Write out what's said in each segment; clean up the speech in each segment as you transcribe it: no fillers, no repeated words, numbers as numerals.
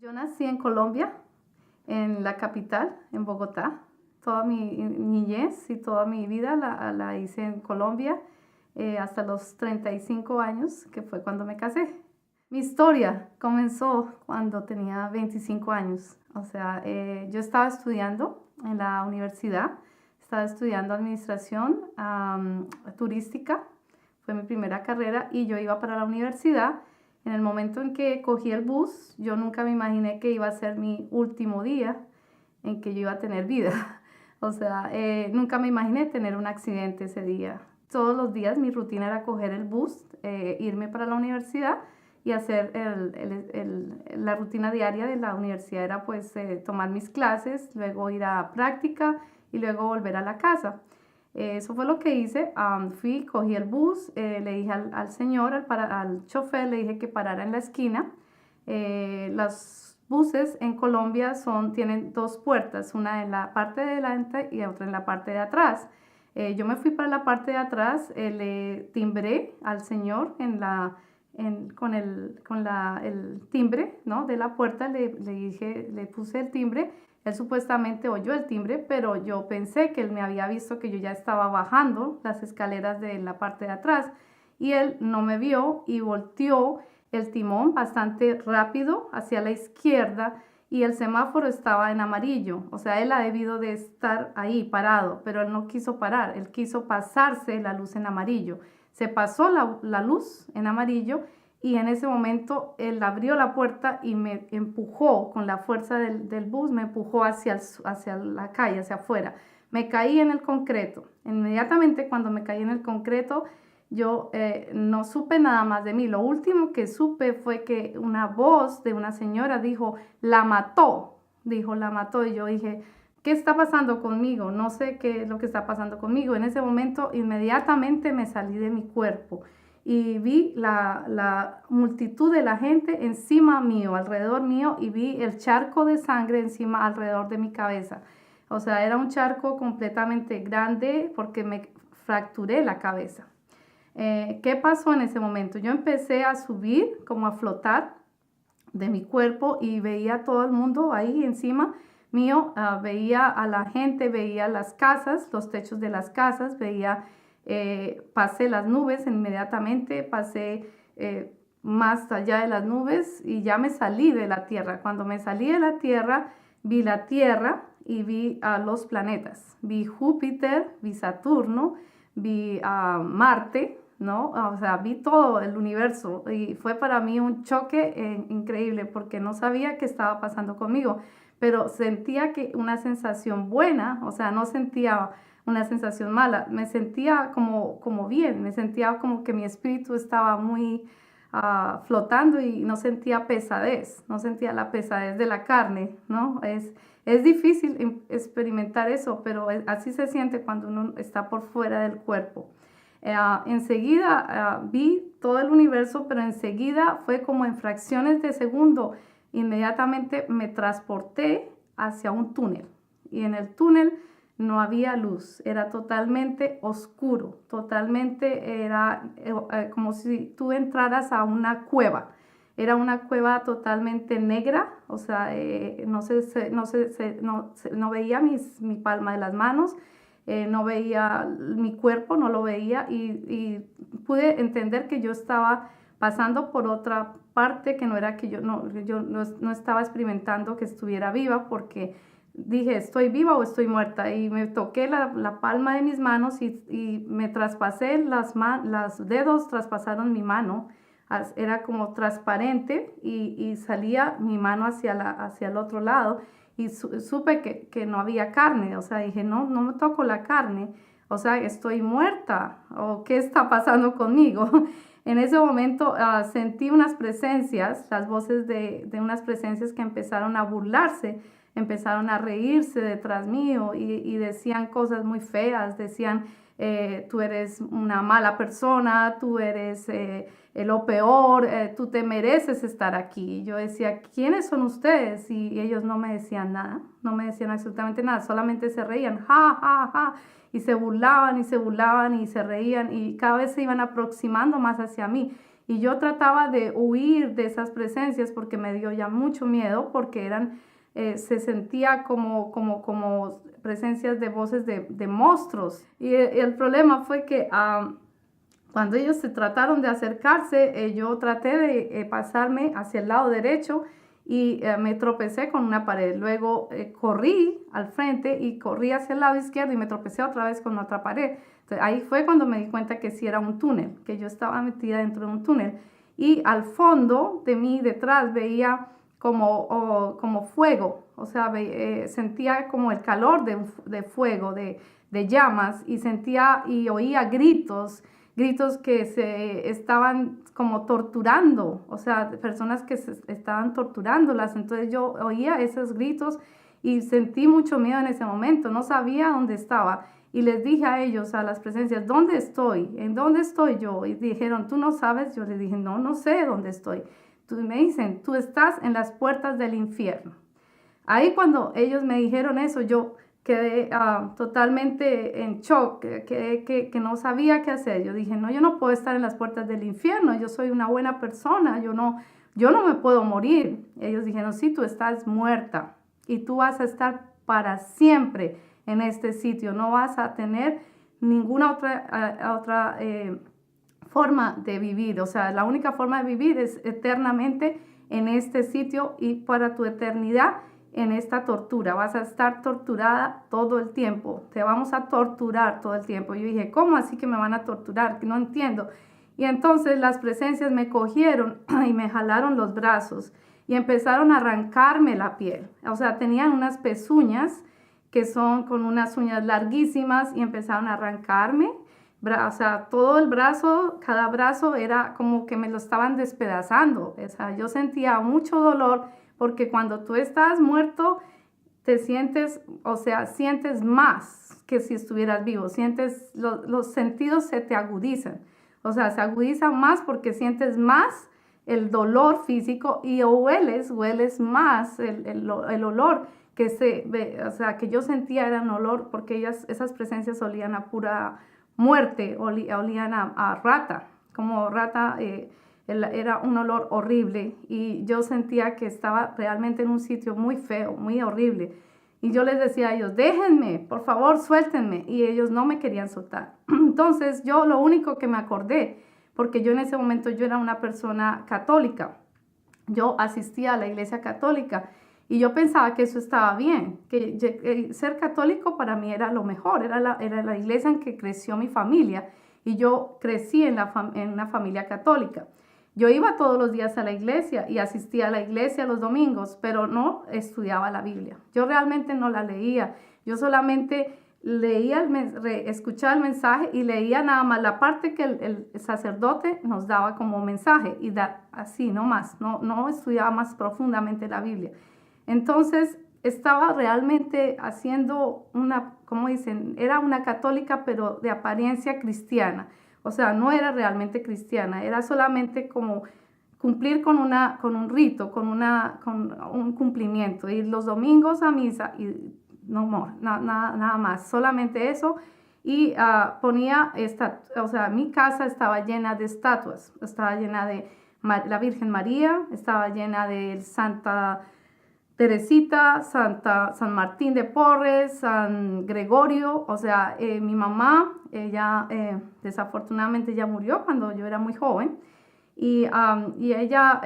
Yo nací en Colombia, en la capital, en Bogotá. Toda mi niñez y toda mi vida la hice en Colombia, hasta los 35 años, que fue cuando me casé. Mi historia comenzó cuando tenía 25 años. O sea, yo estaba estudiando en la universidad, estaba estudiando administración turística, fue mi primera carrera y yo iba para la universidad. En el momento en que cogí el bus, yo nunca me imaginé que iba a ser mi último día en que yo iba a tener vida. O sea, nunca me imaginé tener un accidente ese día. Todos los días mi rutina era coger el bus, irme para la universidad y hacer la rutina diaria de la universidad era pues tomar mis clases, luego ir a práctica y luego volver a la casa. Eso fue lo que hice. Fui, cogí el bus, le dije al señor, al chofer, le dije que parara en la esquina. Los buses en Colombia tienen dos puertas, una en la parte de delante y otra en la parte de atrás. Yo me fui para la parte de atrás, le timbré al señor con el timbre, ¿no?, de la puerta, le puse el timbre. Él supuestamente oyó el timbre, pero yo pensé que él me había visto que yo ya estaba bajando las escaleras de la parte de atrás y él no me vio y volteó el timón bastante rápido hacia la izquierda y el semáforo estaba en amarillo. O sea, él ha debido de estar ahí parado, pero él no quiso parar, él quiso pasarse la luz en amarillo. Se pasó la luz en amarillo y en ese momento él abrió la puerta y me empujó con la fuerza del bus, me empujó hacia la calle, hacia afuera. Me caí en el concreto. Inmediatamente cuando me caí en el concreto, yo no supe nada más de mí. Lo último que supe fue que una voz de una señora dijo, la mató, y yo dije, ¿qué está pasando conmigo? No sé qué es lo que está pasando conmigo. En ese momento inmediatamente me salí de mi cuerpo y vi la multitud de la gente encima mío, alrededor mío, y vi el charco de sangre encima, alrededor de mi cabeza. O sea, era un charco completamente grande porque me fracturé la cabeza. ¿Qué pasó en ese momento? Yo empecé a subir, como a flotar de mi cuerpo y veía a todo el mundo ahí encima mío, veía a la gente, veía las casas, los techos de las casas, pasé las nubes inmediatamente, pasé más allá de las nubes y ya me salí de la Tierra. Cuando me salí de la Tierra, vi la Tierra y vi a los planetas. Vi Júpiter, vi Saturno, vi a Marte, ¿no? O sea, vi todo el universo y fue para mí un choque increíble porque no sabía qué estaba pasando conmigo, pero sentía que una sensación buena, o sea, no sentía una sensación mala, me sentía como bien, me sentía como que mi espíritu estaba muy flotando y no sentía pesadez, no sentía la pesadez de la carne, ¿no? Es difícil experimentar eso, pero así se siente cuando uno está por fuera del cuerpo. Enseguida vi todo el universo, pero enseguida fue como en fracciones de segundo. Inmediatamente me transporté hacia un túnel y en el túnel no había luz, era totalmente oscuro, totalmente era como si tú entraras a una cueva. Era una cueva totalmente negra, o sea, no veía mi palma de las manos, no veía mi cuerpo, no lo veía y pude entender que yo estaba pasando por otra parte que no era que yo no estaba experimentando que estuviera viva, porque dije, ¿estoy viva o estoy muerta? Y me toqué la palma de mis manos y me traspasé, los dedos traspasaron mi mano, era como transparente y salía mi mano hacia el otro lado y supe que no había carne, o sea, dije, no me toco la carne, o sea, estoy muerta, o qué está pasando conmigo. En ese momento sentí unas presencias, las voces de unas presencias que empezaron a burlarse, empezaron a reírse detrás mío y decían cosas muy feas, decían, tú eres una mala persona, tú eres lo peor, tú te mereces estar aquí. Y yo decía, ¿quiénes son ustedes? Y ellos no me decían nada, no me decían absolutamente nada, solamente se reían, ja, ja, ja, y se burlaban y se burlaban y se reían y cada vez se iban aproximando más hacia mí. Y yo trataba de huir de esas presencias porque me dio ya mucho miedo, porque se sentía como presencias de voces de monstruos. Y el problema fue que cuando ellos se trataron de acercarse, yo traté de pasarme hacia el lado derecho y me tropecé con una pared. Luego corrí al frente y corrí hacia el lado izquierdo y me tropecé otra vez con otra pared. Entonces, ahí fue cuando me di cuenta que sí era un túnel, que yo estaba metida dentro de un túnel. Y al fondo de mí, detrás, veía como fuego, o sea, sentía como el calor de fuego, de llamas, y sentía y oía gritos que se estaban como torturando, o sea, personas que se estaban torturándolas. Entonces yo oía esos gritos y sentí mucho miedo en ese momento, no sabía dónde estaba. Y les dije a ellos, a las presencias, ¿dónde estoy? ¿En dónde estoy yo? Y dijeron, ¿tú no sabes? Yo les dije, no sé dónde estoy. Me dicen, tú estás en las puertas del infierno. Ahí cuando ellos me dijeron eso, yo quedé totalmente en shock, que no sabía qué hacer. Yo dije, no, yo no puedo estar en las puertas del infierno, yo soy una buena persona, yo no me puedo morir. Ellos dijeron, sí, tú estás muerta y tú vas a estar para siempre en este sitio, no vas a tener ninguna otra forma de vivir. O sea, la única forma de vivir es eternamente en este sitio y para tu eternidad en esta tortura. Vas a estar torturada todo el tiempo. Te vamos a torturar todo el tiempo. Yo dije, ¿cómo así que me van a torturar? Que no entiendo. Y entonces las presencias me cogieron y me jalaron los brazos y empezaron a arrancarme la piel. O sea, tenían unas pezuñas que son con unas uñas larguísimas y empezaron a arrancarme. O sea, todo el brazo, cada brazo era como que me lo estaban despedazando. O sea, yo sentía mucho dolor porque cuando tú estás muerto, te sientes, o sea, sientes más que si estuvieras vivo. Sientes, los sentidos se te agudizan. O sea, se agudizan más porque sientes más el dolor físico y hueles más el olor o sea, que yo sentía era un olor porque esas presencias olían a pura muerte, olían a rata, como rata, era un olor horrible y yo sentía que estaba realmente en un sitio muy feo, muy horrible. Y yo les decía a ellos, déjenme, por favor, suéltenme. Y ellos no me querían soltar. Entonces yo lo único que me acordé, porque yo en ese momento yo era una persona católica, yo asistía a la iglesia católica y yo pensaba que eso estaba bien, que ser católico para mí era lo mejor, era la iglesia en que creció mi familia y yo crecí en una familia católica. Yo iba todos los días a la iglesia y asistía a la iglesia los domingos, pero no estudiaba la Biblia. Yo realmente no la leía, yo solamente leía, escuchaba el mensaje y leía nada más la parte que el sacerdote nos daba como mensaje y así no más, no estudiaba más profundamente la Biblia. Entonces estaba realmente haciendo como dicen, era una católica pero de apariencia cristiana. O sea, no era realmente cristiana, era solamente como cumplir con un rito, con un cumplimiento, ir los domingos a misa y nada más, solamente eso. Y o sea, mi casa estaba llena de estatuas, estaba llena de la Virgen María, estaba llena de Santa Teresita, San Martín de Porres, San Gregorio. O sea, mi mamá, ella desafortunadamente ya murió cuando yo era muy joven y ella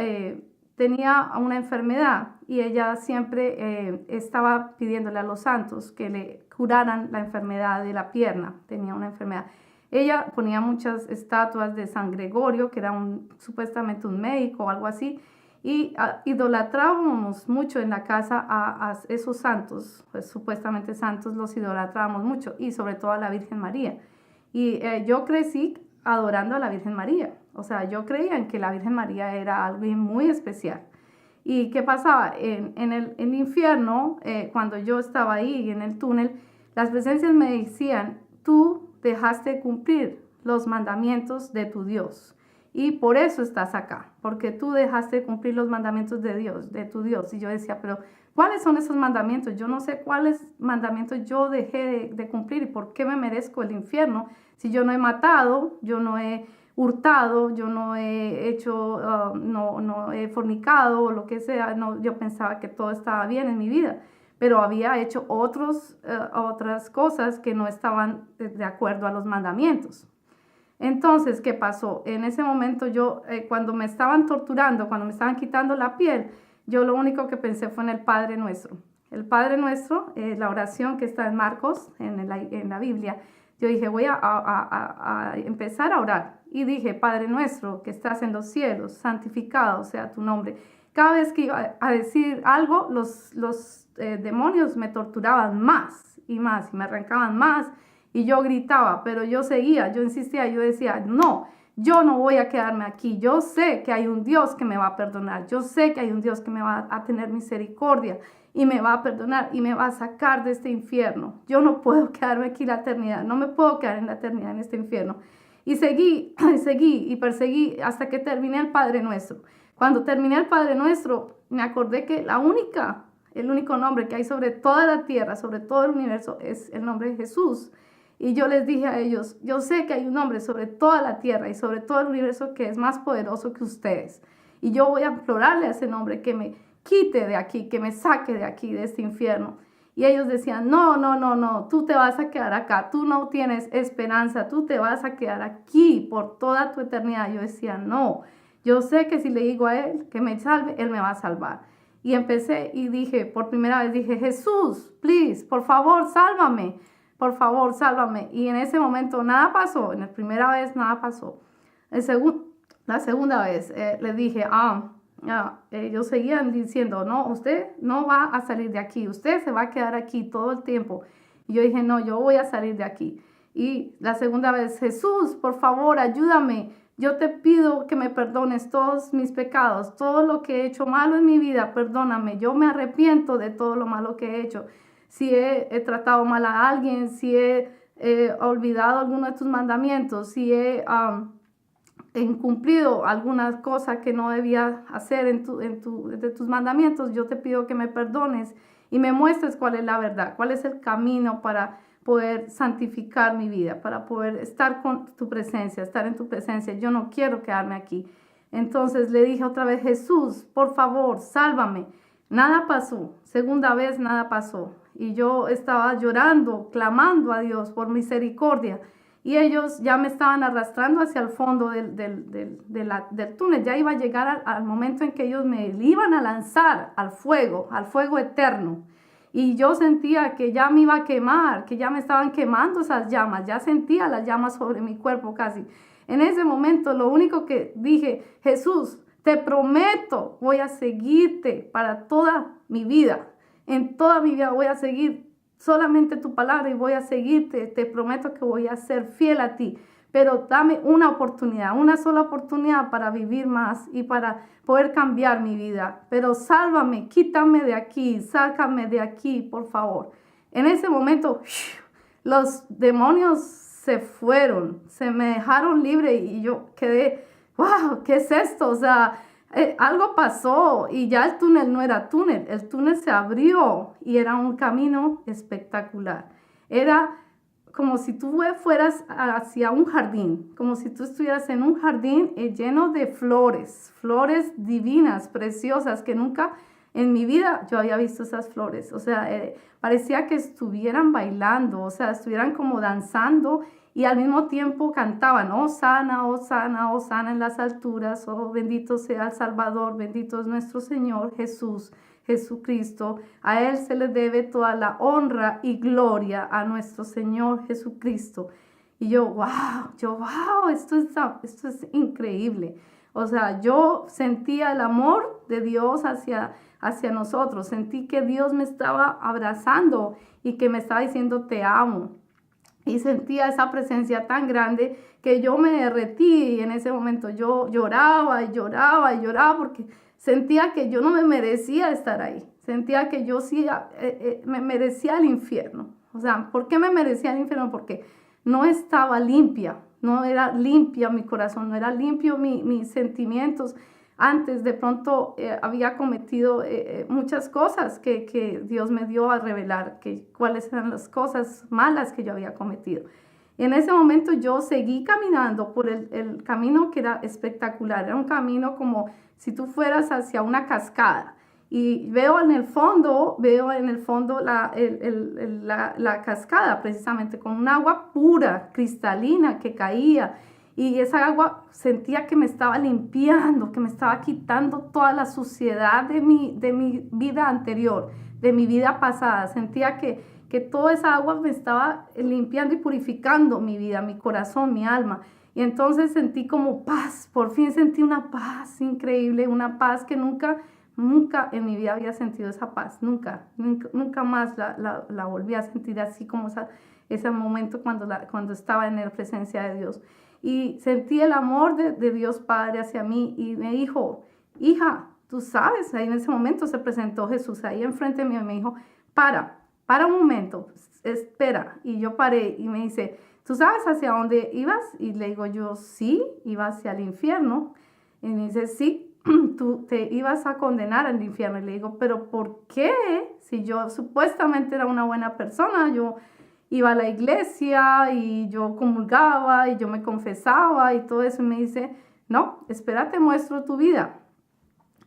tenía una enfermedad y ella siempre estaba pidiéndole a los santos que le curaran la enfermedad de la pierna, tenía una enfermedad. Ella ponía muchas estatuas de San Gregorio, que era supuestamente un médico o algo así, y idolatrábamos mucho en la casa a esos santos, pues supuestamente santos, los idolatrábamos mucho, y sobre todo a la Virgen María. Y yo crecí adorando a la Virgen María, o sea, yo creía en que la Virgen María era alguien muy especial. ¿Y qué pasaba? En el infierno, cuando yo estaba ahí en el túnel, las presencias me decían, tú dejaste de cumplir los mandamientos de tu Dios. Y por eso estás acá, porque tú dejaste de cumplir los mandamientos de tu Dios. Y yo decía, pero ¿cuáles son esos mandamientos? Yo no sé cuáles mandamientos yo dejé de cumplir y por qué me merezco el infierno si yo no he matado, yo no he hurtado, yo no he hecho, no he fornicado o lo que sea. No, yo pensaba que todo estaba bien en mi vida, pero había hecho otras cosas que no estaban de acuerdo a los mandamientos. Entonces, ¿qué pasó? En ese momento yo, cuando me estaban torturando, cuando me estaban quitando la piel, yo lo único que pensé fue en el Padre Nuestro. El Padre Nuestro, la oración que está en Marcos, en la Biblia. Yo dije, voy a empezar a orar. Y dije, Padre Nuestro, que estás en los cielos, santificado sea tu nombre. Cada vez que iba a decir algo, los demonios me torturaban más y más, y me arrancaban más. Y yo gritaba, pero yo seguía, yo insistía, yo decía, no, yo no voy a quedarme aquí. Yo sé que hay un Dios que me va a perdonar. Yo sé que hay un Dios que me va a tener misericordia y me va a perdonar y me va a sacar de este infierno. Yo no puedo quedarme aquí la eternidad. No me puedo quedar en la eternidad en este infierno. Y seguí, seguí y perseguí hasta que terminé el Padre Nuestro. Cuando terminé el Padre Nuestro, me acordé que el único nombre que hay sobre toda la tierra, sobre todo el universo, es el nombre de Jesús. Y yo les dije a ellos, yo sé que hay un hombre sobre toda la tierra y sobre todo el universo que es más poderoso que ustedes. Y yo voy a implorarle a ese nombre que me quite de aquí, que me saque de aquí, de este infierno. Y ellos decían, no, no, no, no, tú te vas a quedar acá, tú no tienes esperanza, tú te vas a quedar aquí por toda tu eternidad. Yo decía, no, yo sé que si le digo a él que me salve, él me va a salvar. Y empecé y dije, por primera vez dije, Jesús, please, por favor, sálvame. Por favor, sálvame. Y en ese momento nada pasó. En la primera vez nada pasó. La segunda vez le dije, ellos seguían diciendo, no, usted no va a salir de aquí. Usted se va a quedar aquí todo el tiempo. Y yo dije, no, yo voy a salir de aquí. Y la segunda vez, Jesús, por favor, ayúdame. Yo te pido que me perdones todos mis pecados, todo lo que he hecho malo en mi vida, perdóname. Yo me arrepiento de todo lo malo que he hecho. Si he tratado mal a alguien, si he olvidado alguno de tus mandamientos, si he incumplido alguna cosa que no debía hacer de tus mandamientos, yo te pido que me perdones y me muestres cuál es la verdad, cuál es el camino para poder santificar mi vida, para poder estar con tu presencia, estar en tu presencia. Yo no quiero quedarme aquí. Entonces le dije otra vez, Jesús, por favor, sálvame. Nada pasó. Segunda vez, nada pasó. Y yo estaba llorando, clamando a Dios por misericordia. Y ellos ya me estaban arrastrando hacia el fondo del túnel. Ya iba a llegar al momento en que ellos me iban a lanzar al fuego eterno. Y yo sentía que ya me iba a quemar, que ya me estaban quemando esas llamas. Ya sentía las llamas sobre mi cuerpo casi. En ese momento lo único que dije, Jesús, te prometo, voy a seguirte para toda mi vida. En toda mi vida voy a seguir solamente tu palabra y voy a seguirte. Te prometo que voy a ser fiel a ti. Pero dame una oportunidad, una sola oportunidad para vivir más y para poder cambiar mi vida. Pero sálvame, quítame de aquí, sácame de aquí, por favor. En ese momento, los demonios se fueron, se me dejaron libre y yo quedé, wow, ¿qué es esto? O sea, algo pasó y ya el túnel no era túnel, el túnel se abrió y era un camino espectacular. Era como si tú fueras hacia un jardín, como si tú estuvieras en un jardín lleno de flores, flores divinas, preciosas, que nunca en mi vida yo había visto esas flores. O sea, parecía que estuvieran bailando, o sea, estuvieran como danzando y al mismo tiempo cantaban, Hosana, Hosana, Hosana en las alturas, oh bendito sea el Salvador, bendito es nuestro Señor Jesús. Jesucristo, a Él se le debe toda la honra y gloria a nuestro Señor Jesucristo. Y yo, wow, esto es increíble. O sea, yo sentía el amor de Dios hacia nosotros, sentí que Dios me estaba abrazando y que me estaba diciendo, te amo. Y sentía esa presencia tan grande que yo me derretí y en ese momento yo lloraba y lloraba y lloraba porque sentía que yo no me merecía estar ahí. Sentía que yo sí me merecía el infierno. O sea, ¿por qué me merecía el infierno? Porque no estaba limpia, no era limpia mi corazón, no era limpio mis sentimientos. Antes de pronto había cometido muchas cosas que Dios me dio a revelar, cuáles eran las cosas malas que yo había cometido. Y en ese momento yo seguí caminando por el camino que era espectacular. Era un camino como si tú fueras hacia una cascada. Y veo en el fondo la cascada, precisamente con un agua pura, cristalina, que caía. Y esa agua sentía que me estaba limpiando, que me estaba quitando toda la suciedad de mi vida anterior, de mi vida pasada. Sentía que toda esa agua me estaba limpiando y purificando mi vida, mi corazón, mi alma. Y entonces sentí como paz, por fin sentí una paz increíble, una paz que nunca en mi vida había sentido esa paz, nunca más la volví a sentir así como ese momento cuando estaba en la presencia de Dios. Y sentí el amor de Dios Padre hacia mí y me dijo, hija, tú sabes, ahí en ese momento se presentó Jesús ahí enfrente mío y me dijo, para un momento, espera. Y yo paré y me dice, ¿tú sabes hacia dónde ibas? Y le digo yo, sí, iba hacia el infierno. Y me dice, sí, tú te ibas a condenar al infierno. Y le digo, ¿pero por qué? Si yo supuestamente era una buena persona, yo iba a la iglesia y yo comulgaba y yo me confesaba y todo eso. Y me dice, no, espérate, muestro tu vida.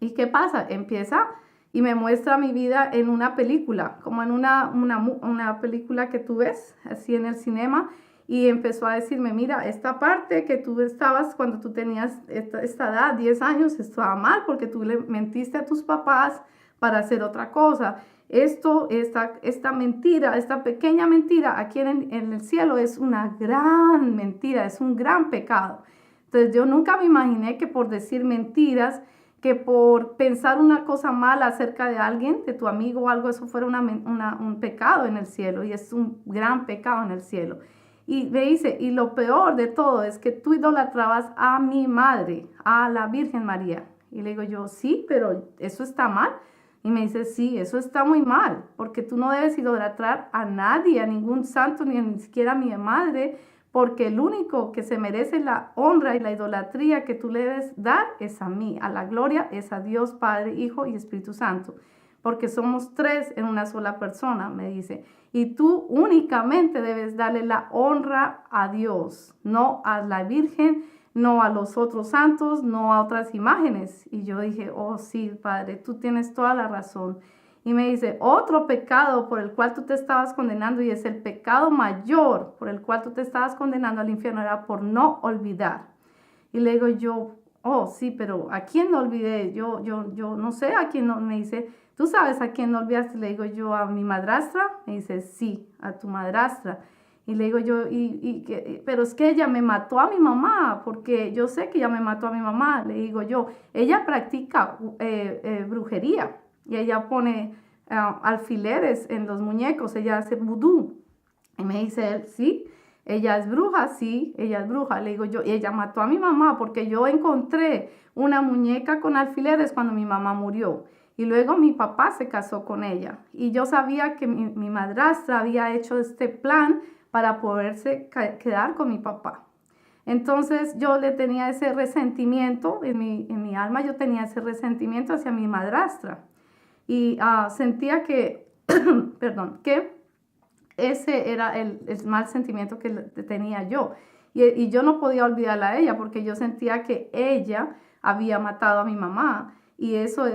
¿Y qué pasa? Empieza y me muestra mi vida en una película, como en una película que tú ves así en el cinema. Y empezó a decirme, mira, esta parte que tú estabas cuando tú tenías esta edad, 10 años, estaba mal porque tú le mentiste a tus papás para hacer otra cosa. Esta mentira, esta pequeña mentira aquí en el cielo es una gran mentira, es un gran pecado. Entonces yo nunca me imaginé que por decir mentiras, que por pensar una cosa mala acerca de alguien, de tu amigo o algo, eso fuera un pecado en el cielo, y es un gran pecado en el cielo. Y me dice, y lo peor de todo es que tú idolatrabas a mi madre, a la Virgen María. Y le digo yo, sí, pero eso está mal. Y me dice, sí, eso está muy mal, porque tú no debes idolatrar a nadie, a ningún santo, ni siquiera a mi madre, porque el único que se merece la honra y la idolatría que tú le debes dar es a mí, a la gloria es a Dios Padre, Hijo y Espíritu Santo, porque somos tres en una sola persona, me dice, y tú únicamente debes darle la honra a Dios, no a la Virgen, no a los otros santos, no a otras imágenes. Y yo dije, oh sí, Padre, tú tienes toda la razón. Y me dice, otro pecado por el cual tú te estabas condenando, y es el pecado mayor por el cual tú te estabas condenando al infierno, era por no olvidar. Y le digo yo, oh sí, pero ¿a quién no olvidé? Yo no sé a quién no. Me dice, ¿tú sabes a quién no olvidaste? Le digo yo, a mi madrastra. Me dice, sí, a tu madrastra. Y le digo yo, pero es que ella me mató a mi mamá, porque yo sé que ella me mató a mi mamá. Le digo yo, ella practica brujería y ella pone alfileres en los muñecos, ella hace vudú. Y me dice él, sí, ella es bruja, sí, ella es bruja. Le digo yo, y ella mató a mi mamá porque yo encontré una muñeca con alfileres cuando mi mamá murió. Y luego mi papá se casó con ella. Y yo sabía que mi madrastra había hecho este plan para poderse quedar con mi papá. Entonces yo le tenía ese resentimiento en mi alma, yo tenía ese resentimiento hacia mi madrastra. Y sentía que, perdón, que ese era el mal sentimiento que tenía yo. Y yo no podía olvidarla a ella porque yo sentía que ella había matado a mi mamá. Y eso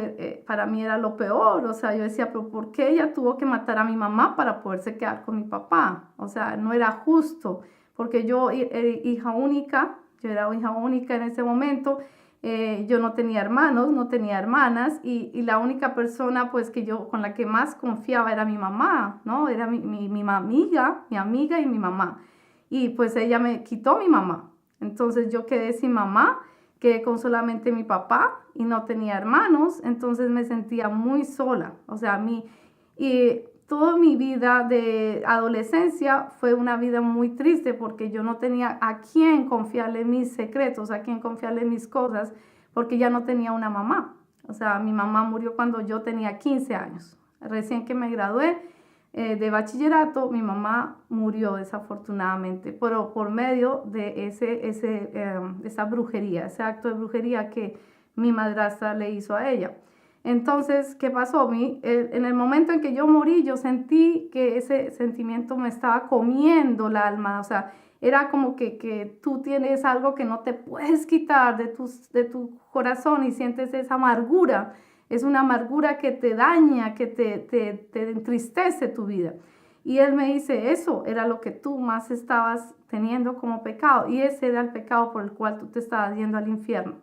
para mí era lo peor. O sea, yo decía, pero ¿por qué ella tuvo que matar a mi mamá para poderse quedar con mi papá? O sea, no era justo. Porque yo era hija única, yo era hija única en ese momento. Yo no tenía hermanos, no tenía hermanas. Y la única persona pues que yo con la que más confiaba era mi mamá, ¿no? Era mi amiga y mi mamá. Y pues ella me quitó mi mamá. Entonces yo quedé sin mamá, quedé con solamente mi papá y no tenía hermanos, entonces me sentía muy sola. O sea, y toda mi vida de adolescencia fue una vida muy triste porque yo no tenía a quién confiarle mis secretos, a quién confiarle mis cosas, porque ya no tenía una mamá. O sea, mi mamá murió cuando yo tenía 15 años. Recién que me gradué de bachillerato, mi mamá murió desafortunadamente, pero por medio de esa brujería, ese acto de brujería que mi madrastra le hizo a ella. Entonces, ¿qué pasó? En el momento en que yo morí, yo sentí que ese sentimiento me estaba comiendo el alma, o sea, era como que tú tienes algo que no te puedes quitar de tu corazón y sientes esa amargura. Es una amargura que te daña, que te entristece tu vida. Y él me dice, eso era lo que tú más estabas teniendo como pecado. Y ese era el pecado por el cual tú te estabas yendo al infierno.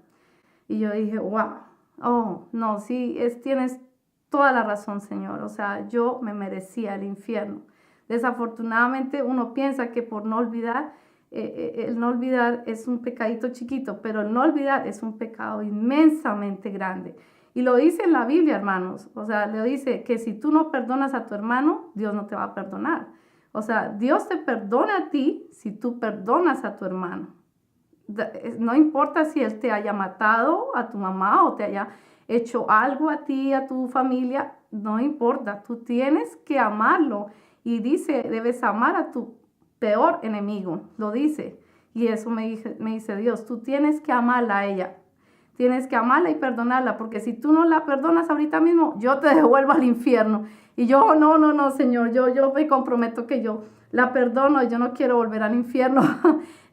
Y yo dije, wow, oh, no, sí, tienes toda la razón, Señor. O sea, yo me merecía el infierno. Desafortunadamente uno piensa que por no olvidar, el no olvidar es un pecadito chiquito, pero el no olvidar es un pecado inmensamente grande. Y lo dice en la Biblia, hermanos. O sea, le dice que si tú no perdonas a tu hermano, Dios no te va a perdonar. O sea, Dios te perdona a ti si tú perdonas a tu hermano. No importa si él te haya matado a tu mamá o te haya hecho algo a ti, a tu familia, no importa, tú tienes que amarlo. Y dice, debes amar a tu peor enemigo, lo dice. Y eso me dice Dios, tú tienes que amarla a ella. Tienes que amarla y perdonarla, porque si tú no la perdonas ahorita mismo, yo te devuelvo al infierno. Y yo, no, Señor, yo me comprometo que yo la perdono, yo no quiero volver al infierno.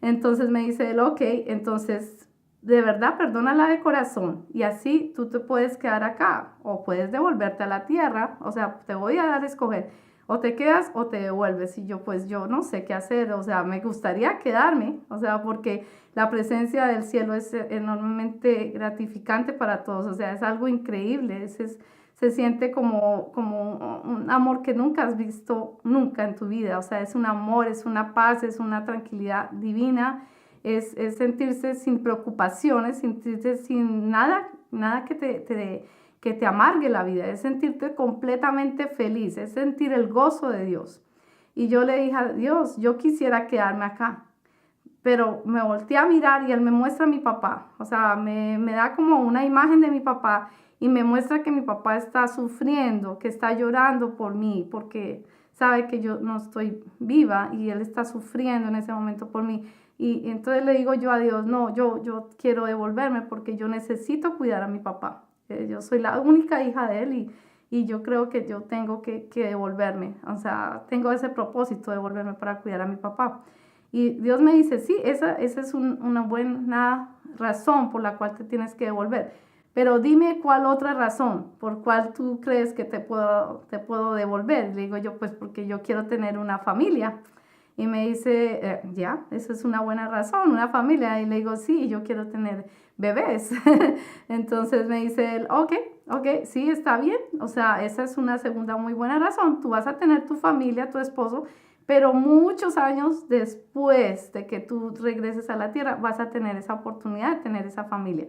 Entonces me dice él, ok, entonces de verdad perdónala de corazón y así tú te puedes quedar acá o puedes devolverte a la tierra, o sea, te voy a dar a escoger, o te quedas o te devuelves. Y yo, pues yo no sé qué hacer, o sea, me gustaría quedarme, o sea, porque la presencia del cielo es enormemente gratificante para todos, o sea, es algo increíble, se siente como un amor que nunca has visto nunca en tu vida, o sea, es un amor, es una paz, es una tranquilidad divina, es sentirse sin preocupaciones, sentirse sin nada que te amargue la vida, es sentirte completamente feliz, es sentir el gozo de Dios. Y yo le dije a Dios, yo quisiera quedarme acá, pero me volteé a mirar y él me muestra a mi papá, o sea, me da como una imagen de mi papá y me muestra que mi papá está sufriendo, que está llorando por mí, porque sabe que yo no estoy viva y él está sufriendo en ese momento por mí. Y entonces le digo yo a Dios, no, yo quiero devolverme porque yo necesito cuidar a mi papá. Yo soy la única hija de él y yo creo que yo tengo que devolverme, o sea, tengo ese propósito de devolverme para cuidar a mi papá. Y Dios me dice, sí, esa es una buena razón por la cual te tienes que devolver. Pero dime cuál otra razón por cuál tú crees que te puedo devolver. Le digo yo, pues porque yo quiero tener una familia. Y me dice, ya, esa es una buena razón, una familia. Y le digo, sí, yo quiero tener bebés. Entonces me dice él, ok, sí, está bien. O sea, esa es una segunda muy buena razón. Tú vas a tener tu familia, tu esposo, pero muchos años después de que tú regreses a la tierra, vas a tener esa oportunidad de tener esa familia.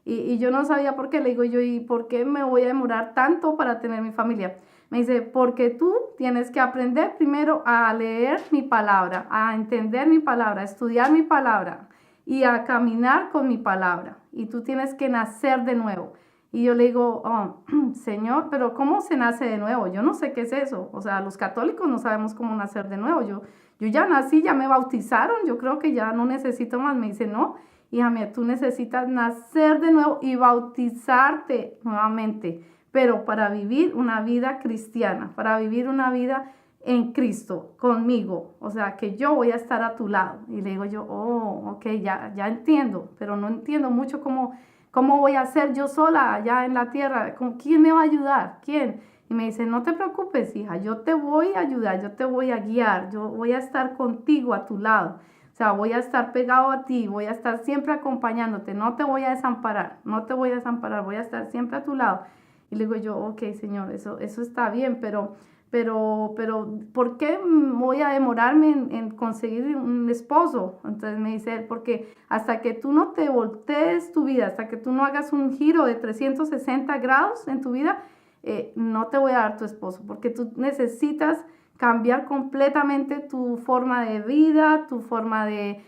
Y yo no sabía por qué, le digo yo, ¿y por qué me voy a demorar tanto para tener mi familia? Me dice, porque tú tienes que aprender primero a leer mi palabra, a entender mi palabra, a estudiar mi palabra y a caminar con mi palabra. Y tú tienes que nacer de nuevo. Y yo le digo, oh, Señor, pero ¿cómo se nace de nuevo? Yo no sé qué es eso. O sea, los católicos no sabemos cómo nacer de nuevo. Yo ya nací, ya me bautizaron, yo creo que ya no necesito más. Me dice, no, hija mía, tú necesitas nacer de nuevo y bautizarte nuevamente, pero para vivir una vida cristiana, para vivir una vida en Cristo, conmigo, o sea, que yo voy a estar a tu lado. Y le digo yo, oh, ok, ya entiendo, pero no entiendo mucho cómo voy a hacer yo sola allá en la tierra, ¿quién me va a ayudar? ¿Quién? Y me dice, no te preocupes, hija, yo te voy a ayudar, yo te voy a guiar, yo voy a estar contigo a tu lado. O sea, voy a estar pegado a ti, voy a estar siempre acompañándote, no te voy a desamparar, no te voy a desamparar, voy a estar siempre a tu lado. Y le digo yo, ok, Señor, eso está bien, pero ¿por qué voy a demorarme en conseguir un esposo? Entonces me dice él, porque hasta que tú no te voltees tu vida, hasta que tú no hagas un giro de 360 grados en tu vida, no te voy a dar tu esposo, porque tú necesitas cambiar completamente tu forma de vida, tu forma de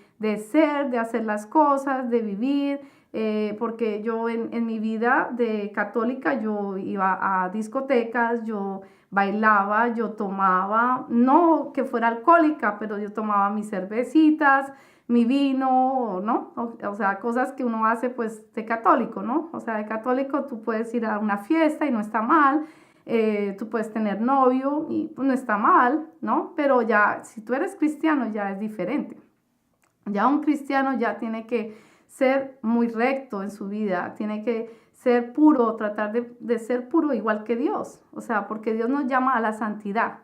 ser, de hacer las cosas, de vivir, porque yo en mi vida de católica yo iba a discotecas, yo bailaba, yo tomaba, no que fuera alcohólica, pero yo tomaba mis cervecitas, mi vino, ¿no? O sea, cosas que uno hace pues de católico, ¿no? O sea, de católico tú puedes ir a una fiesta y no está mal, tú puedes tener novio y pues no está mal, ¿no? Pero ya, si tú eres cristiano ya es diferente. Ya un cristiano ya tiene que ser muy recto en su vida, tiene que ser puro, tratar de ser puro igual que Dios. O sea, porque Dios nos llama a la santidad,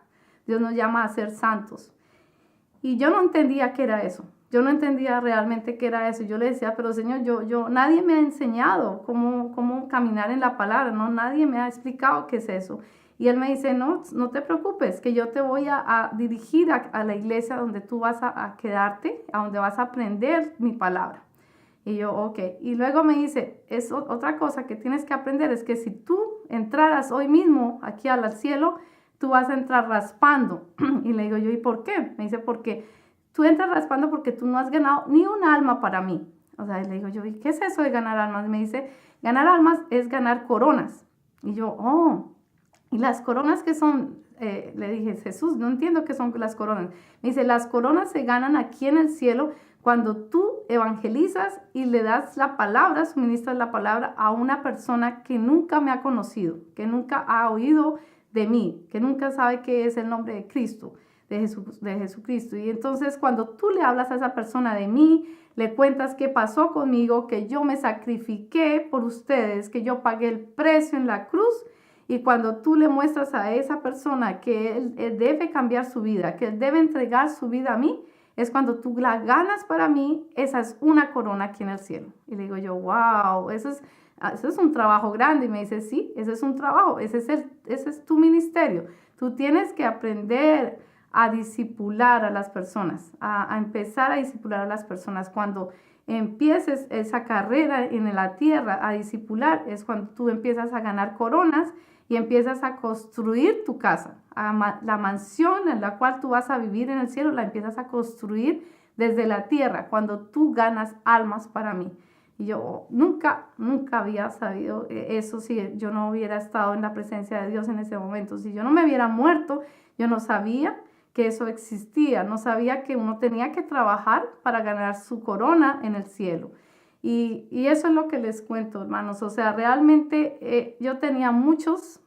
Dios nos llama a ser santos. Y yo no entendía qué era eso. Yo no entendía realmente qué era eso. Yo le decía, pero Señor, nadie me ha enseñado cómo caminar en la palabra, ¿no? Nadie me ha explicado qué es eso. Y él me dice, no te preocupes, que yo te voy a dirigir a la iglesia donde tú vas a quedarte, a donde vas a aprender mi palabra. Y yo, ok. Y luego me dice, otra cosa que tienes que aprender es que si tú entraras hoy mismo aquí al cielo, tú vas a entrar raspando. Y le digo yo, ¿y por qué? Me dice, porque tú entras raspando porque tú no has ganado ni un alma para mí. O sea, le digo yo, ¿y qué es eso de ganar almas? Y me dice, ganar almas es ganar coronas. Y yo, oh, ¿y las coronas qué son? Le dije, Jesús, no entiendo qué son las coronas. Me dice, las coronas se ganan aquí en el cielo cuando tú evangelizas y le das la palabra, suministras la palabra a una persona que nunca me ha conocido, que nunca ha oído de mí, que nunca sabe qué es el nombre de Cristo, de Jesucristo. Y entonces cuando tú le hablas a esa persona de mí, le cuentas qué pasó conmigo, que yo me sacrifiqué por ustedes, que yo pagué el precio en la cruz. Y cuando tú le muestras a esa persona que él debe cambiar su vida, que él debe entregar su vida a mí, es cuando tú la ganas para mí, esa es una corona aquí en el cielo. Y le digo yo, wow, eso es un trabajo grande. Y me dice, sí, ese es un trabajo, ese es tu ministerio. Tú tienes que aprender a discipular a las personas, a empezar a discipular a las personas. Cuando empieces esa carrera en la tierra a discipular, es cuando tú empiezas a ganar coronas y empiezas a construir tu casa. La mansión en la cual tú vas a vivir en el cielo, la empiezas a construir desde la tierra, cuando tú ganas almas para mí. Y yo nunca había sabido eso si yo no hubiera estado en la presencia de Dios en ese momento. Si yo no me hubiera muerto, yo no sabía que eso existía, no sabía que uno tenía que trabajar para ganar su corona en el cielo. Y eso es lo que les cuento, hermanos. O sea, realmente yo tenía muchos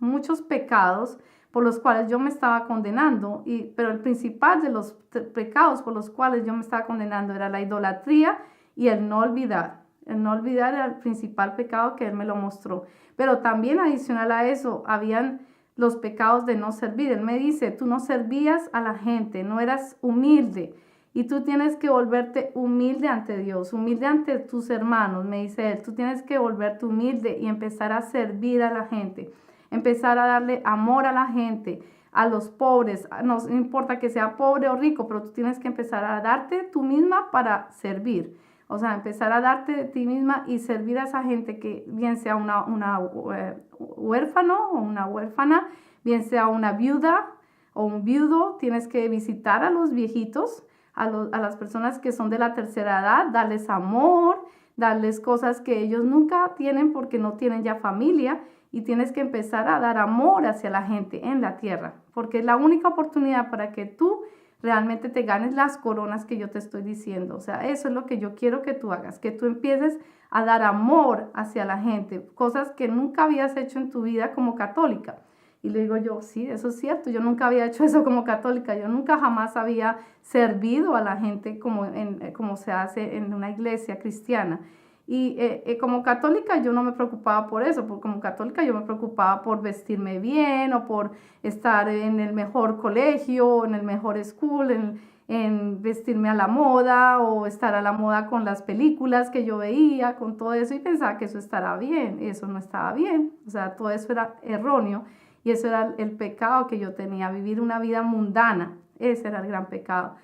pecados por los cuales yo me estaba condenando, pero el principal de los pecados por los cuales yo me estaba condenando era la idolatría y el no olvidar. El no olvidar era el principal pecado que él me lo mostró. Pero también adicional a eso, habían los pecados de no servir. Él me dice, tú no servías a la gente, no eras humilde. Y tú tienes que volverte humilde ante Dios, humilde ante tus hermanos, me dice él. Tú tienes que volverte humilde y empezar a servir a la gente, empezar a darle amor a la gente, a los pobres. No importa que sea pobre o rico, pero tú tienes que empezar a darte tú misma para servir. O sea, empezar a darte de ti misma y servir a esa gente, que bien sea una huérfano o una huérfana, bien sea una viuda o un viudo. Tienes que visitar a los viejitos, a las personas que son de la tercera edad, darles amor, darles cosas que ellos nunca tienen porque no tienen ya familia, y tienes que empezar a dar amor hacia la gente en la tierra, porque es la única oportunidad para que tú realmente te ganes las coronas que yo te estoy diciendo. O sea, eso es lo que yo quiero que tú hagas, que tú empieces a dar amor hacia la gente, cosas que nunca habías hecho en tu vida como católica. Y le digo yo, sí, eso es cierto, yo nunca había hecho eso como católica, yo nunca jamás había servido a la gente como se hace en una iglesia cristiana. Y como católica yo no me preocupaba por eso, porque como católica yo me preocupaba por vestirme bien o por estar en el mejor colegio, en el mejor school, en vestirme a la moda o estar a la moda con las películas que yo veía, con todo eso, y pensaba que eso estará bien. Eso no estaba bien, o sea, todo eso era erróneo y eso era el pecado que yo tenía, vivir una vida mundana. Ese era el gran pecado.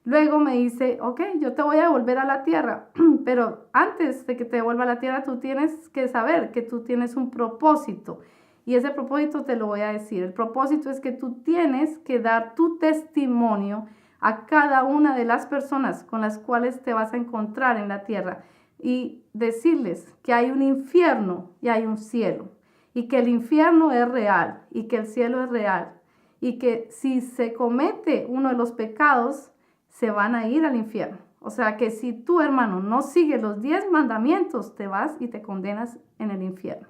Luego me dice, ok, yo te voy a devolver a la tierra, pero antes de que te devuelva a la tierra, tú tienes que saber que tú tienes un propósito. Y ese propósito te lo voy a decir. El propósito es que tú tienes que dar tu testimonio a cada una de las personas con las cuales te vas a encontrar en la tierra, y decirles que hay un infierno y hay un cielo, y que el infierno es real y que el cielo es real, y que si se comete uno de los pecados, se van a ir al infierno. O sea que si tú, hermano, no sigues los 10 mandamientos, te vas y te condenas en el infierno.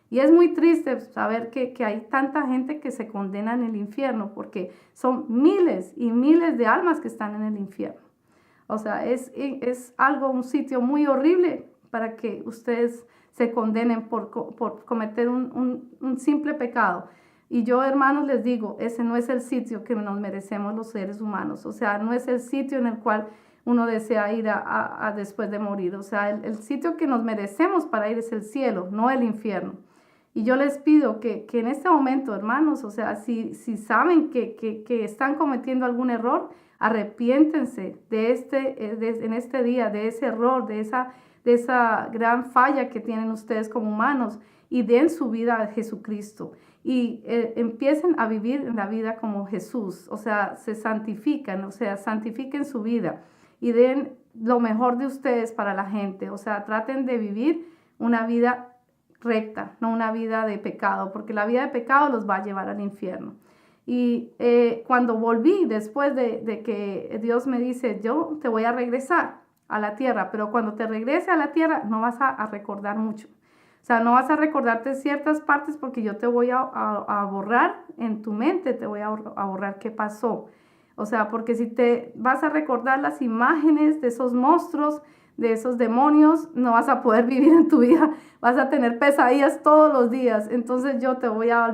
Y es muy triste saber que hay tanta gente que se condena en el infierno, porque son miles y miles de almas que están en el infierno. O sea, es algo, un sitio muy horrible para que ustedes se condenen por cometer un simple pecado. Y yo, hermanos, les digo, ese no es el sitio que nos merecemos los seres humanos. O sea, no es el sitio en el cual uno desea ir a después de morir. O sea, el sitio que nos merecemos para ir es el cielo, no el infierno. Y yo les pido que en este momento, hermanos, o sea, si saben que están cometiendo algún error, arrepiéntense en este día, de ese error, de esa gran falla que tienen ustedes como humanos, y den su vida a Jesucristo. Y empiecen a vivir la vida como Jesús, o sea, se santifican, o sea, santifiquen su vida y den lo mejor de ustedes para la gente, o sea, traten de vivir una vida recta, no una vida de pecado, porque la vida de pecado los va a llevar al infierno. Y cuando volví, después de que Dios me dice, yo te voy a regresar a la tierra, pero cuando te regrese a la tierra no vas a recordar mucho. O sea, no vas a recordarte ciertas partes porque yo te voy a borrar en tu mente, te voy a borrar qué pasó. O sea, porque si te vas a recordar las imágenes de esos monstruos, de esos demonios, no vas a poder vivir en tu vida, vas a tener pesadillas todos los días. Entonces yo te voy a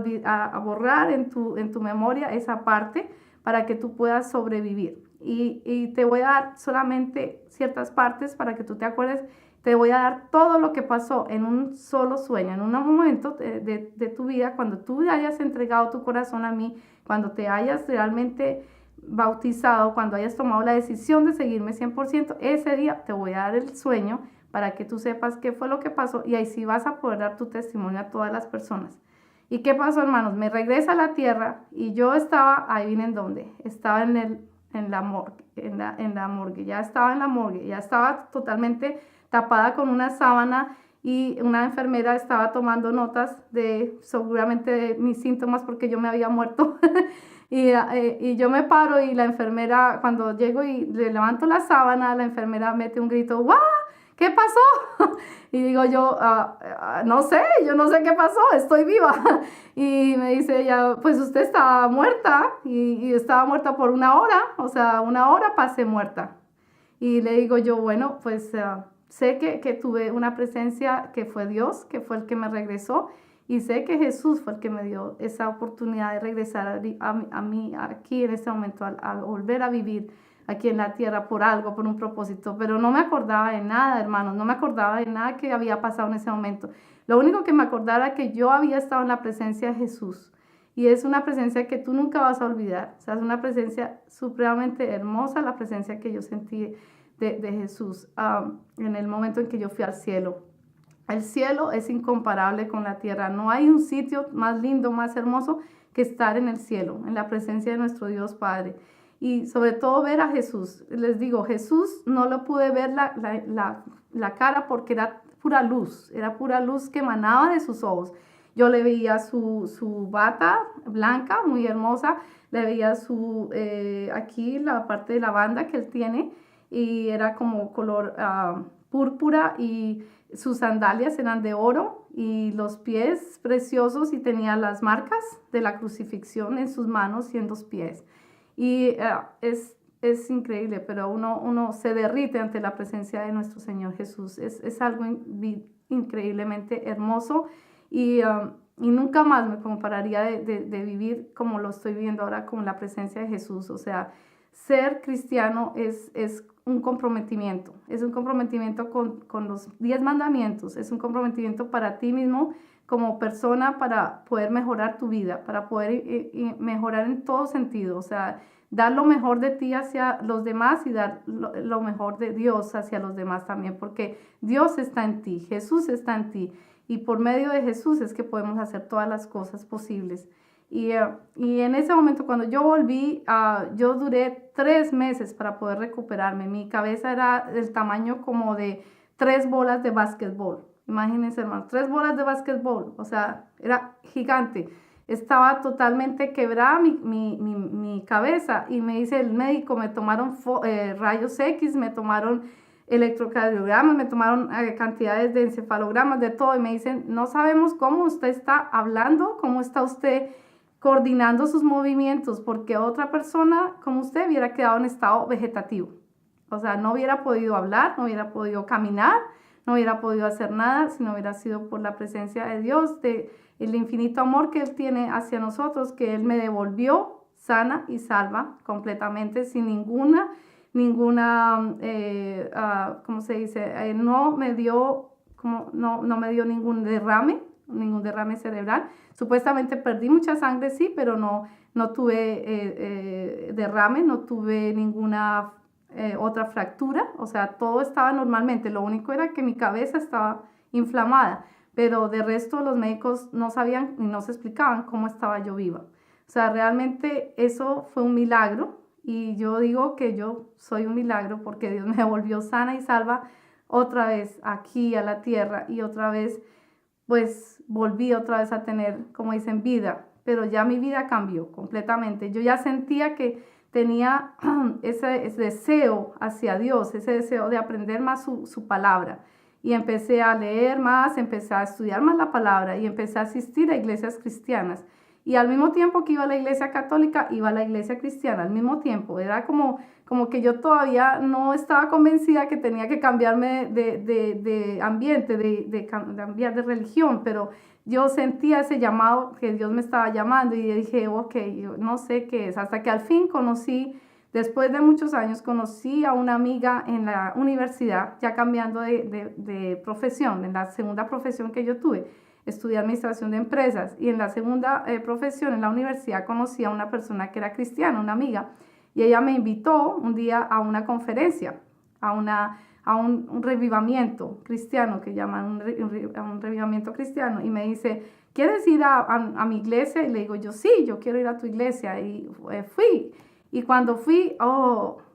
borrar en tu memoria esa parte para que tú puedas sobrevivir. Y te voy a dar solamente ciertas partes para que tú te acuerdes. Te voy a dar todo lo que pasó en un solo sueño, en un momento de tu vida, cuando tú hayas entregado tu corazón a mí, cuando te hayas realmente bautizado, cuando hayas tomado la decisión de seguirme 100%, ese día te voy a dar el sueño para que tú sepas qué fue lo que pasó y ahí sí vas a poder dar tu testimonio a todas las personas. ¿Y qué pasó, hermanos? Me regresa a la tierra y yo estaba, ahí vienen dónde, estaba en la morgue, en la morgue, ya estaba en la morgue, ya estaba totalmente tapada con una sábana y una enfermera estaba tomando notas de seguramente de mis síntomas porque yo me había muerto. Y yo me paro y la enfermera, cuando llego y le levanto la sábana, la enfermera mete un grito, ¡guau! ¿Qué pasó? Y digo yo, no sé, yo no sé qué pasó, estoy viva. Y me dice ella, pues usted estaba muerta y estaba muerta por 1 hora, o sea, 1 hora pasé muerta. Y le digo yo, bueno, pues sé que tuve una presencia que fue Dios, que fue el que me regresó. Y sé que Jesús fue el que me dio esa oportunidad de regresar a mí aquí en este momento, a volver a vivir aquí en la tierra por algo, por un propósito. Pero no me acordaba de nada, hermanos, no me acordaba de nada que había pasado en ese momento. Lo único que me acordaba era que yo había estado en la presencia de Jesús. Y es una presencia que tú nunca vas a olvidar. O sea, es una presencia supremamente hermosa, la presencia que yo sentí de Jesús en el momento en que yo fui al cielo. El cielo es incomparable con la tierra. No hay un sitio más lindo, más hermoso que estar en el cielo, en la presencia de nuestro Dios Padre. Y sobre todo ver a Jesús. Les digo, Jesús no lo pude ver la cara porque era pura luz que emanaba de sus ojos. Yo le veía su bata blanca, muy hermosa, le veía aquí la parte de la banda que él tiene y era como color púrpura y sus sandalias eran de oro y los pies preciosos y tenía las marcas de la crucifixión en sus manos y en los pies. Y es increíble, pero uno se derrite ante la presencia de nuestro Señor Jesús. Es algo increíblemente hermoso y nunca más me compararía de vivir como lo estoy viviendo ahora con la presencia de Jesús. O sea, ser cristiano es un comprometimiento con los 10 mandamientos, es un comprometimiento para ti mismo como persona para poder mejorar tu vida, para poder mejorar en todo sentido, o sea, dar lo mejor de ti hacia los demás y dar lo mejor de Dios hacia los demás también, porque Dios está en ti, Jesús está en ti y por medio de Jesús es que podemos hacer todas las cosas posibles. Y en ese momento cuando yo volví, yo duré 3 meses para poder recuperarme. Mi cabeza era del tamaño como de 3 bolas de básquetbol. Imagínense, hermano, 3 bolas de básquetbol. O sea, era gigante. Estaba totalmente quebrada mi cabeza. Y me dice el médico, me tomaron rayos X, me tomaron electrocardiogramas, me tomaron cantidades de encefalogramas, de todo. Y me dicen, no sabemos cómo usted está hablando, cómo está usted coordinando sus movimientos, porque otra persona como usted hubiera quedado en estado vegetativo. O sea, no hubiera podido hablar, no hubiera podido caminar, no hubiera podido hacer nada si no hubiera sido por la presencia de Dios, de el infinito amor que Él tiene hacia nosotros, que Él me devolvió sana y salva completamente, sin ninguna, ¿cómo se dice? No me dio, no me dio ningún derrame cerebral. Supuestamente perdí mucha sangre, sí, pero no tuve derrame, no tuve ninguna otra fractura, o sea, todo estaba normalmente. Lo único era que mi cabeza estaba inflamada, pero de resto los médicos no sabían y no se explicaban cómo estaba yo viva. O sea, realmente eso fue un milagro y yo digo que yo soy un milagro porque Dios me volvió sana y salva otra vez aquí a la tierra y otra vez pues volví otra vez a tener, como dicen, vida, pero ya mi vida cambió completamente. Yo ya sentía que tenía ese deseo hacia Dios, ese deseo de aprender más su palabra. Y empecé a leer más, empecé a estudiar más la palabra y empecé a asistir a iglesias cristianas. Y al mismo tiempo que iba a la iglesia católica, iba a la iglesia cristiana, al mismo tiempo. Era como que yo todavía no estaba convencida que tenía que cambiarme de ambiente, de cambiar de religión, pero yo sentía ese llamado que Dios me estaba llamando y dije, ok, yo no sé qué es. Hasta que al fin después de muchos años, conocí a una amiga en la universidad, ya cambiando de profesión, en la segunda profesión que yo tuve. Estudié administración de empresas y en la segunda profesión en la universidad conocí a una persona que era cristiana, una amiga, y ella me invitó un día a una conferencia, a un revivamiento cristiano, que llaman un revivamiento cristiano, y me dice, ¿quieres ir a mi iglesia? Y le digo, yo sí, yo quiero ir a tu iglesia, y fui, y cuando fui,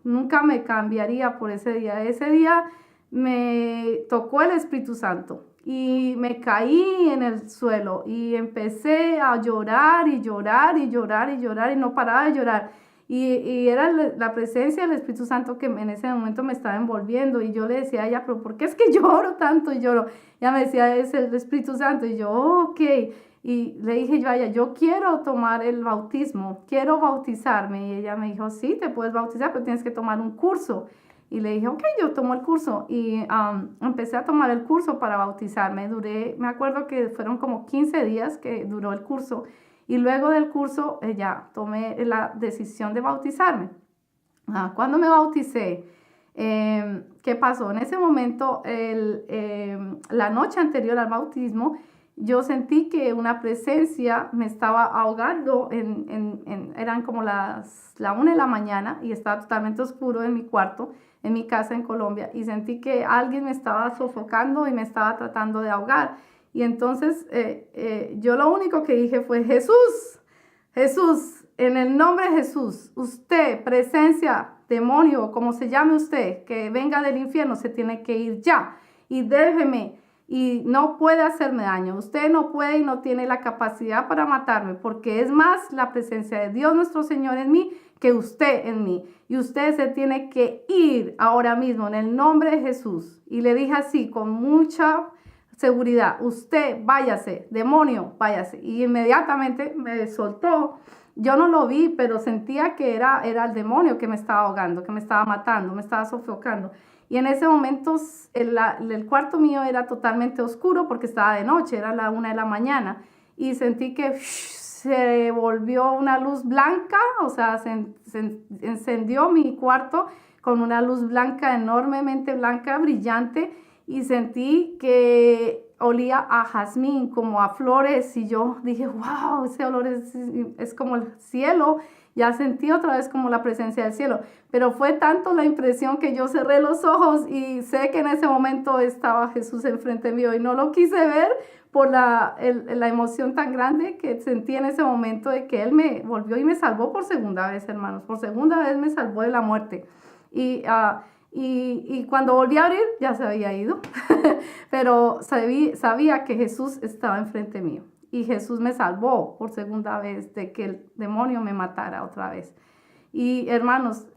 nunca me cambiaría por ese día me tocó el Espíritu Santo, y me caí en el suelo y empecé a llorar y llorar y llorar y llorar y no paraba de llorar. Y era la presencia del Espíritu Santo que en ese momento me estaba envolviendo y yo le decía a ella, pero ¿por qué es que lloro tanto y lloro? Ella me decía, es el Espíritu Santo y yo, ok. Y le dije yo a ella, yo quiero tomar el bautismo, quiero bautizarme. Y ella me dijo, sí, te puedes bautizar, pero tienes que tomar un curso. Y le dije, ok, yo tomo el curso. Y empecé a tomar el curso para bautizarme. Me acuerdo que fueron como 15 días que duró el curso. Y luego del curso ya tomé la decisión de bautizarme. Cuando me bauticé, ¿qué pasó? En ese momento, la noche anterior al bautismo, yo sentí que una presencia me estaba ahogando, eran como la 1 de la mañana y estaba totalmente oscuro en mi cuarto, en mi casa en Colombia, y sentí que alguien me estaba sofocando y me estaba tratando de ahogar. Y entonces yo lo único que dije fue, Jesús, Jesús, en el nombre de Jesús, usted, presencia, demonio, como se llame usted, que venga del infierno, se tiene que ir ya y déjeme. Y no puede hacerme daño. Usted no puede y no tiene la capacidad para matarme, porque es más la presencia de Dios nuestro Señor en mí que usted en mí. Y usted se tiene que ir ahora mismo en el nombre de Jesús. Y le dije así, con mucha seguridad, usted váyase, demonio, váyase. Y inmediatamente me soltó. Yo no lo vi, pero sentía que era el demonio que me estaba ahogando, que me estaba matando, me estaba sofocando. Y en ese momento el cuarto mío era totalmente oscuro porque estaba de noche, era la 1 de la mañana. Y sentí que se volvió una luz blanca, o sea, se encendió mi cuarto con una luz blanca, enormemente blanca, brillante. Y sentí que olía a jazmín, como a flores. Y yo dije, wow, ese olor es como el cielo. Ya sentí otra vez como la presencia del cielo, pero fue tanto la impresión que yo cerré los ojos y sé que en ese momento estaba Jesús enfrente mío y no lo quise ver por la emoción tan grande que sentí en ese momento de que Él me volvió y me salvó por segunda vez, hermanos, por segunda vez me salvó de la muerte. Y cuando volví a abrir ya se había ido, pero sabía que Jesús estaba enfrente mío. Y Jesús me salvó por segunda vez de que el demonio me matara otra vez. Y hermanos,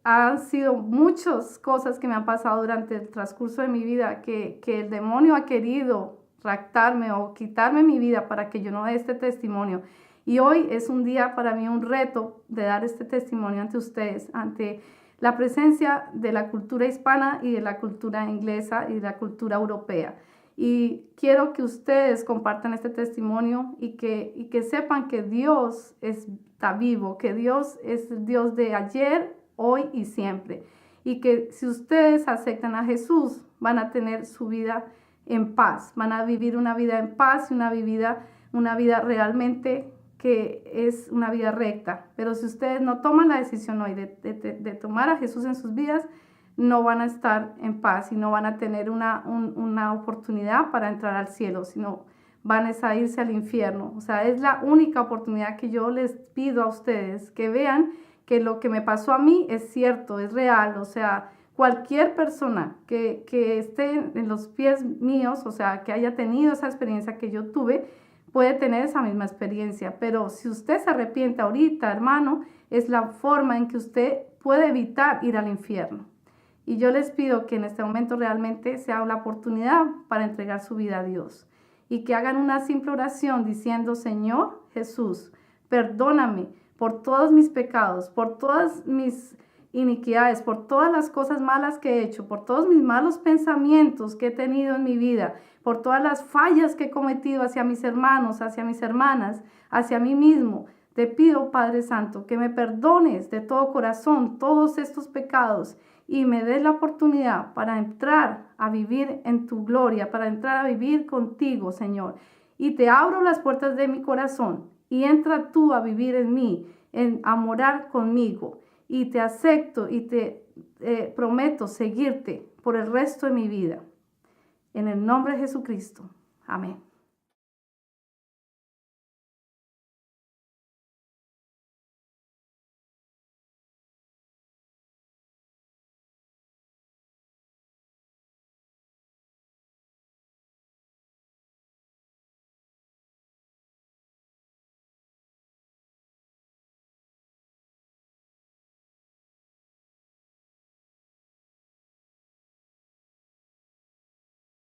han sido muchas cosas que me han pasado durante el transcurso de mi vida que el demonio ha querido raptarme o quitarme mi vida para que yo no dé este testimonio. Y hoy es un día para mí un reto de dar este testimonio ante ustedes, ante la presencia de la cultura hispana y de la cultura inglesa y de la cultura europea. Y quiero que ustedes compartan este testimonio y que sepan que Dios está vivo, que Dios es el Dios de ayer, hoy y siempre. Y que si ustedes aceptan a Jesús, van a tener su vida en paz, van a vivir una vida en paz y una vida realmente que es una vida recta. Pero si ustedes no toman la decisión hoy de tomar a Jesús en sus vidas, no van a estar en paz y no van a tener una oportunidad para entrar al cielo, sino van a irse al infierno. O sea, es la única oportunidad que yo les pido a ustedes, que vean que lo que me pasó a mí es cierto, es real. O sea, cualquier persona que esté en los pies míos, o sea, que haya tenido esa experiencia que yo tuve, puede tener esa misma experiencia. Pero si usted se arrepiente ahorita, hermano, es la forma en que usted puede evitar ir al infierno. Y yo les pido que en este momento realmente sea la oportunidad para entregar su vida a Dios y que hagan una simple oración diciendo: Señor Jesús, perdóname por todos mis pecados, por todas mis iniquidades, por todas las cosas malas que he hecho, por todos mis malos pensamientos que he tenido en mi vida, por todas las fallas que he cometido hacia mis hermanos, hacia mis hermanas, hacia mí mismo. Te pido, Padre Santo, que me perdones de todo corazón todos estos pecados y me des la oportunidad para entrar a vivir en tu gloria, para entrar a vivir contigo, Señor. Y te abro las puertas de mi corazón y entra tú a vivir en mí, a morar conmigo. Y te acepto y te prometo seguirte por el resto de mi vida. En el nombre de Jesucristo. Amén.